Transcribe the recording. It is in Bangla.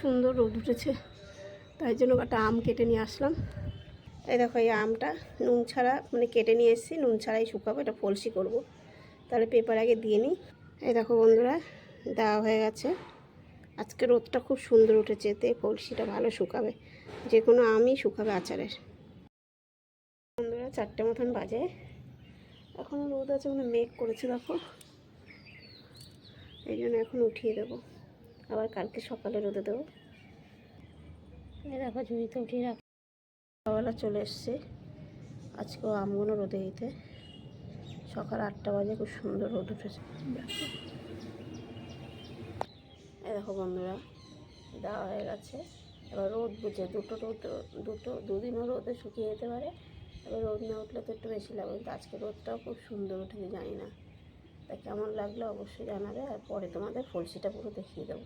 সুন্দর রোদ উঠেছে, তাই জন্য একটা আম কেটে নিয়ে আসলাম। এই দেখো, এই আমটা নুন ছাড়া মানে কেটে নিয়ে এসেছি, নুন ছাড়াই শুকাবো, এটা ফলসি করব। তাহলে পেপার আগে দিয়ে নিই। এই দেখো বন্ধুরা, দেওয়া হয়ে গেছে। আজকে রোদটা খুব সুন্দর উঠেছে, এতে ফলসিটা ভালো শুকাবে, যে কোনো আমই শুকাবে আচারের। বন্ধুরা 4টে মতন বাজে, এখনও রোদ আছে, মানে মেঘ করেছে দেখো, এই জন্য এখন উঠিয়ে দেবো, আবার কালকে সকালে রোদে দেবো। এই দেখো ঝুড়িতে উঠিয়ে রাখ। সকালবেলা চলে এসছে, আজকেও আমগুলো রোদে দিতে। সকাল 8টা বাজে, খুব সুন্দর রোদ উঠেছে। এই দেখো বন্ধুরা, দেওয়া হয়ে গেছে। এবার রোদ বুঝে দুদিনও রোদে শুকিয়ে যেতে পারে। এবার রোদ না উঠলে তো একটু বেশি লাগবে, কিন্তু আজকে রোদটাও খুব সুন্দর উঠেছে, জানি না তা কেমন লাগলো অবশ্যই জানাবে, আর পরে তোমাদের ফলসিটা পুরো দেখিয়ে দেবো।